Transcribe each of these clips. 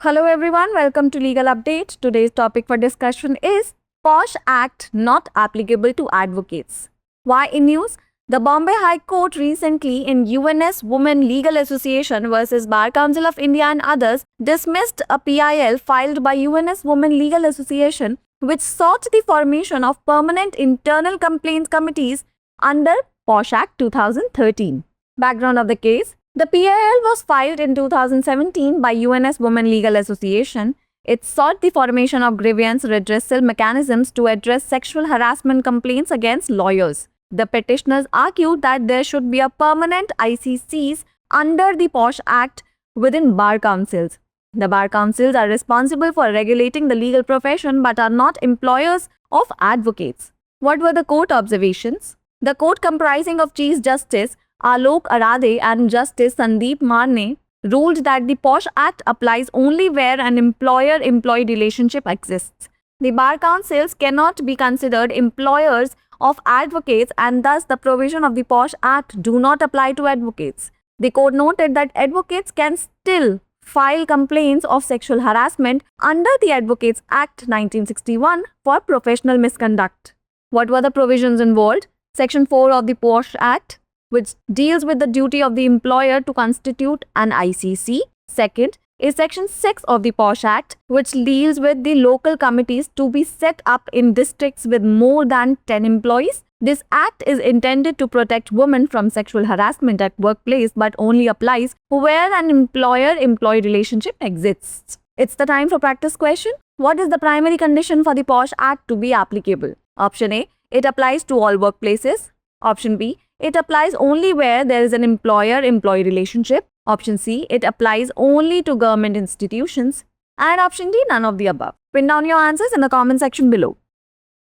Hello everyone, welcome to Legal Update. Today's topic for discussion is POSH Act not applicable to advocates. Why in news? The Bombay High Court recently in UNS Women Legal Association versus Bar Council of India and others dismissed a PIL filed by UNS Women Legal Association which sought the formation of permanent internal complaints committees under POSH Act 2013. Background of the case: the PIL was filed in 2017 by UNS Women Legal Association. It sought the formation of grievance redressal mechanisms to address sexual harassment complaints against lawyers. The petitioners argued that there should be a permanent ICCs under the POSH Act within bar councils. The bar councils are responsible for regulating the legal profession but are not employers of advocates. What were the court observations? The court, comprising of Chief Justice Alok Arade and Justice Sandeep Marne, ruled that the POSH Act applies only where an employer-employee relationship exists. The bar councils cannot be considered employers of advocates and thus the provision of the POSH Act do not apply to advocates. The court noted that advocates can still file complaints of sexual harassment under the Advocates Act 1961 for professional misconduct. What were the provisions involved? Section 4 of the POSH Act, which deals with the duty of the employer to constitute an ICC. Second is Section 6 of the POSH Act, which deals with the local committees to be set up in districts with more than 10 employees. This act is intended to protect women from sexual harassment at workplace but only applies where an employer-employee relationship exists. It's the time for practice question. What is the primary condition for the POSH Act to be applicable? Option A, it applies to all workplaces. Option B, it applies only where there is an employer-employee relationship. Option C, it applies only to government institutions. And option D, none of the above. Pin down your answers in the comment section below.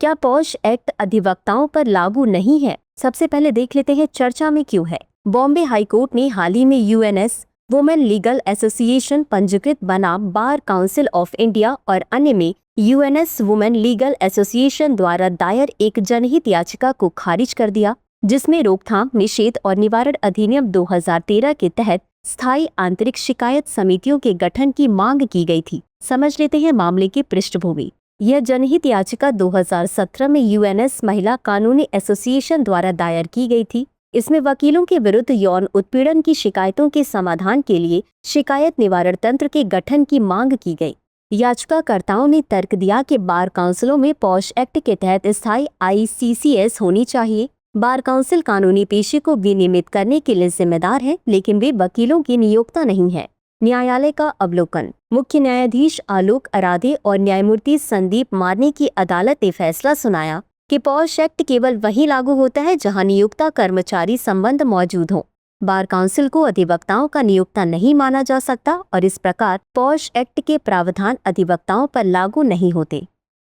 क्या posh act अधिवक्ताओं पर लागू नहीं है? सबसे पहले देख लेते हैं चर्चा में क्यों है। बॉम्बे हाई कोर्ट ने हाल ही में यूएनएस वुमेन लीगल एसोसिएशन पंजीकृत बनाम बार काउंसिल ऑफ इंडिया और अन्य में यूएनएस वुमेन लीगल एसोसिएशन द्वारा दायर एक जनहित याचिका को खारिज कर दिया, जिसमें रोकथाम, निषेध और निवारण अधिनियम 2013 के तहत स्थायी आंतरिक शिकायत समितियों के गठन की मांग की गई थी। समझ लेते हैं मामले की पृष्ठभूमि। यह जनहित याचिका 2017 में यूएनएस महिला कानूनी एसोसिएशन द्वारा दायर की गई थी। इसमें वकीलों के विरुद्ध यौन उत्पीड़न की शिकायतों के समाधान के लिए शिकायत निवारण तंत्र के गठन की मांग की गई। याचिकाकर्ताओं ने तर्क दिया कि बार काउंसिलों में पॉश एक्ट के तहत स्थायी ICCS होनी चाहिए। बार काउंसिल कानूनी पेशे को विनियमित करने के लिए जिम्मेदार है, लेकिन वे वकीलों की नियोक्ता नहीं है। न्यायालय का अवलोकन। मुख्य न्यायाधीश आलोक अराधे और न्यायमूर्ति संदीप मार्ने की अदालत ने फैसला सुनाया कि पॉश एक्ट केवल वहीं लागू होता है जहां नियोक्ता कर्मचारी संबंध मौजूद हो। बार काउंसिल को अधिवक्ताओं का नियोक्ता नहीं माना जा सकता और इस प्रकार पॉश एक्ट के प्रावधान अधिवक्ताओं पर लागू नहीं होते।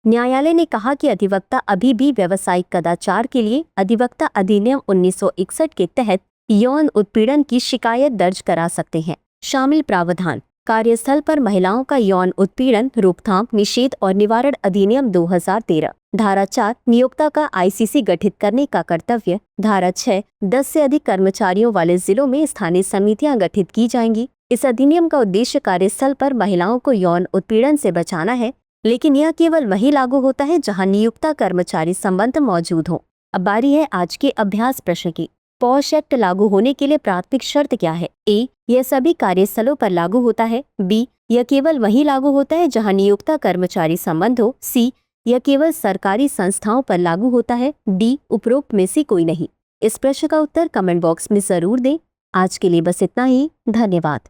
न्यायालय ने कहा कि अधिवक्ता अभी भी व्यावसायिक कदाचार के लिए अधिवक्ता अधिनियम 1961 के तहत यौन उत्पीड़न की शिकायत दर्ज करा सकते हैं। शामिल प्रावधान: कार्यस्थल पर महिलाओं का यौन उत्पीड़न, रोकथाम, निषेध और निवारण अधिनियम 2013। धारा 4, नियोक्ता का ICC गठित करने का कर्तव्य। धारा 6, 10 से अधिक कर्मचारियों वाले जिलों में स्थानीय समितियां गठित की जाएंगी। इस अधिनियम का उद्देश्य कार्यस्थल पर महिलाओं को यौन उत्पीड़न से बचाना है, लेकिन यह केवल वहीं लागू होता है जहां नियोक्ता कर्मचारी संबंध मौजूद हो। अब बारी है आज के अभ्यास प्रश्न की। पॉश एक्ट लागू होने के लिए प्राथमिक शर्त क्या है? A, यह सभी कार्यस्थलों पर लागू होता है। B, यह केवल वहीं लागू होता है जहां नियोक्ता कर्मचारी संबंध हो। C, यह केवल सरकारी संस्थाओं पर लागू होता है। D, उपरोक्त में से कोई नहीं। इस प्रश्न का उत्तर कमेंट बॉक्स में जरूर दें। आज के लिए बस इतना ही। धन्यवाद।